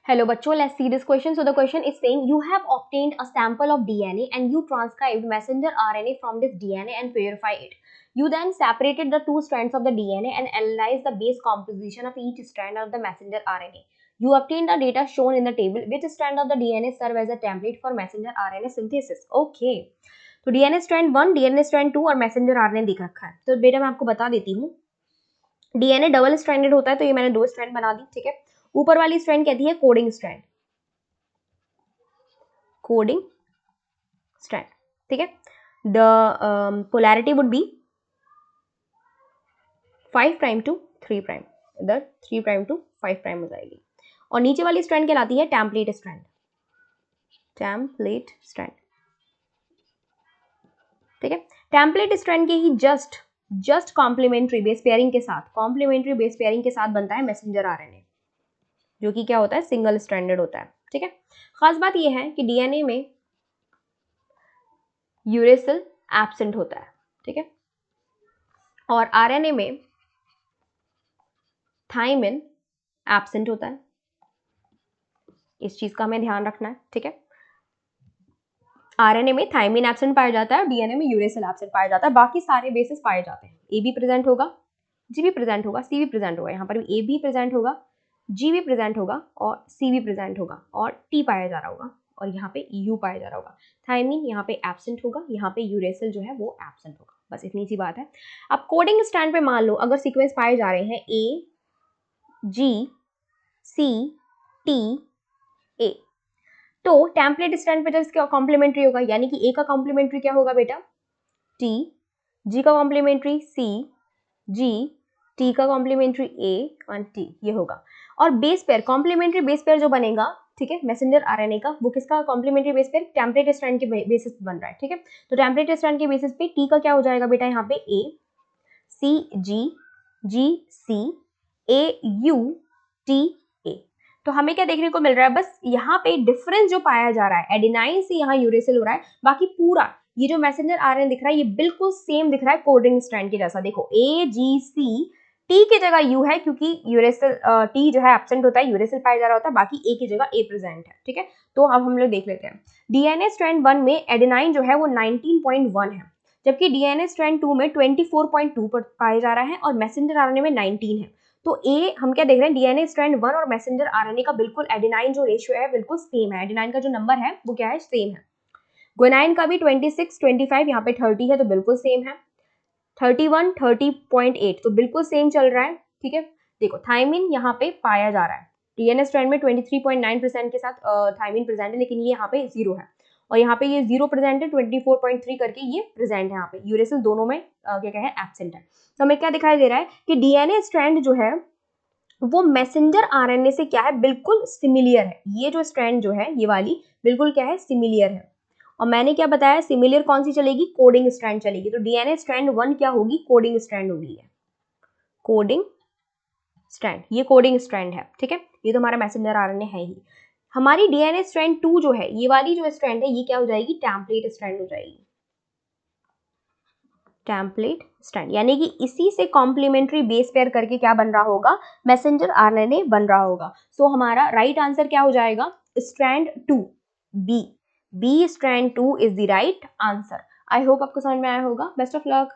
Hello bachcho, let's see this question. So the question is saying you have obtained a sample of DNA and you transcribed messenger RNA from this DNA and purify it. You then separated the two strands of the DNA and analyzed the base composition of each strand of the messenger RNA. You obtained the data shown in the table. Which strand of the DNA serve as a template for messenger RNA synthesis? Okay. तो DNA strand 1, DNA strand 2 और messenger RNA दिख रखा है. तो बेटा मैं आपको बता देती हूँ. DNA डबल स्ट्रैंडेड होता है, तो ये मैंने 2 स्ट्रैंड बना दी. ठीक है. ऊपर वाली स्ट्रैंड कहती है कोडिंग स्ट्रैंड. Coding strand. ठीक है. The polarity would be 5 prime to 3 prime. इधर 3 प्राइम टू 5 प्राइम हो जाएगी. और नीचे वाली स्ट्रैंड कहलाती है टेम्पलेट स्ट्रैंड. Template strand. ठीक है. टेम्पलेट स्ट्रैंड के ही जस्ट कॉम्प्लीमेंट्री बेस पेयरिंग के साथ बनता है मैसेंजर आरएनए, जो कि क्या होता है, सिंगल स्ट्रैंडेड होता है. ठीक है. खास बात यह है कि डीएनए में यूरेसिल एब्सेंट होता है. ठीक है. और आरएनए में थाइमिन एब्सेंट होता है. इस चीज का हमें ध्यान रखना है. ठीक है. आरएनए में थाइमिन एब्सेंट पाया जाता है और डीएनए में यूरेसिल एब्सेंट पाया जाता है. बाकी सारे बेसिस पाए जाते हैं. ए भी प्रेजेंट होगा, जी भी प्रेजेंट होगा, सी भी प्रेजेंट होगा. यहाँ पर भी ए भी प्रेजेंट होगा, जी भी प्रेजेंट होगा और सी भी प्रेजेंट होगा और टी पाया जा रहा होगा और यहाँ पे यू पाया जा रहा होगा. थाइमिन यहाँ पे एब्सेंट होगा, यहाँ पे यूरेसिल जो है वो एब्सेंट होगा. बस इतनी सी बात है. अब कोडिंग स्टैंड पे मान लो अगर सीक्वेंस पाए जा रहे हैं ए जी सी टी ए, तो टेम्पलेट स्टैंड पे जब इसका कॉम्प्लीमेंट्री होगा, यानी कि ए का कॉम्प्लीमेंट्री क्या होगा बेटा, टी. जी का कॉम्प्लीमेंट्री सी, जी. टी का कॉम्प्लीमेंट्री ए और टी, ये होगा. और base pair, complementary base pair जो बनेगा, ठीक है, मैसेंजर आरएनए का, वो किसका complementary base pair, template strand के बेसिस पे बन रहा है. ठीक है. तो टेम्पलेट स्ट्रैंड के बेसिस पे टी का क्या हो जाएगा बेटा, यहाँ पे ए सी जी, जी सी, ए यू टी ए. तो हमें क्या देखने को मिल रहा है, बस यहाँ पे डिफरेंस जो पाया जा रहा है, एडेनाइन से यहाँ यूरेसिल हो रहा है. बाकी पूरा ये जो मैसेंजर आरएनए दिख रहा है ये बिल्कुल सेम दिख रहा है कोडिंग स्ट्रैंड के जैसा. देखो ए जी सी, टी की जगह यू है क्योंकि यूरेसिल टी जो है एब्सेंट होता है, यूरेसिल पाया जा रहा होता है, बाकी ए की जगह ए प्रेजेंट है. ठीक है. तो अब हम लोग देख लेते हैं. डीएनए स्ट्रैंड 1 में एडेनाइन जो है वो 19.1 है, जबकि डीएनए स्ट्रैंड 2 में 24.2 पर पाया जा रहा है और मैसेंजर आरएनए में 19 है. तो ए हम क्या देख रहे हैं, डीएनए स्ट्रैंड 1 और मैसेंजर आरएनए का बिल्कुल एडेनाइन जो रेशियो है बिल्कुल सेम है. एडेनाइन का जो नंबर है वो क्या है, सेम है. ग्वानिन का भी 26, 25, यहाँ पे 30 है तो बिल्कुल सेम है. 31, 30.8 तो बिल्कुल सेम चल रहा है. ठीक है. देखो थाइमिन यहाँ पे पाया जा रहा है, डीएनए स्ट्रैंड में 23.9% के साथ थाइमिन प्रेजेंट है, लेकिन ये यहाँ पे 0 है और यहाँ पे ये 0 प्रेजेंट है, 24.3 करके ये प्रेजेंट है. यहाँ पे यूरेसिल दोनों में क्या है, एब्सेंट है. तो हमें क्या दिखाई दे रहा है कि डीएनए स्ट्रैंड जो है वो मैसेंजर आरएनए से क्या है, बिल्कुल सिमिलियर है. ये जो स्ट्रैंड जो है ये वाली बिल्कुल क्या है, सिमिलियर है. और मैंने क्या बताया, सिमिलियर कौन सी चलेगी, कोडिंग स्ट्रैंड चलेगी. तो डीएनए स्ट्रैंड 1 क्या होगी, कोडिंग स्ट्रैंड होगी. कोडिंग स्ट्रैंड, ये कोडिंग स्ट्रैंड है. ठीक है. ये तो हमारा मैसेंजर आरएनए है ही. हमारी डीएनए स्ट्रैंड 2 जो है, ये वाली जो स्ट्रैंड है ये क्या हो जाएगी, टेम्पलेट स्ट्रैंड हो जाएगी. टेम्पलेट स्ट्रैंड, यानी कि इसी से कॉम्प्लीमेंट्री बेस पेयर करके क्या बन रहा होगा, मैसेंजर आरएनए बन रहा होगा. सो हमारा राइट आंसर क्या हो जाएगा, strand 2, B. B strand 2 is the right answer. I hope आपको समझ में आया होगा. Best of luck.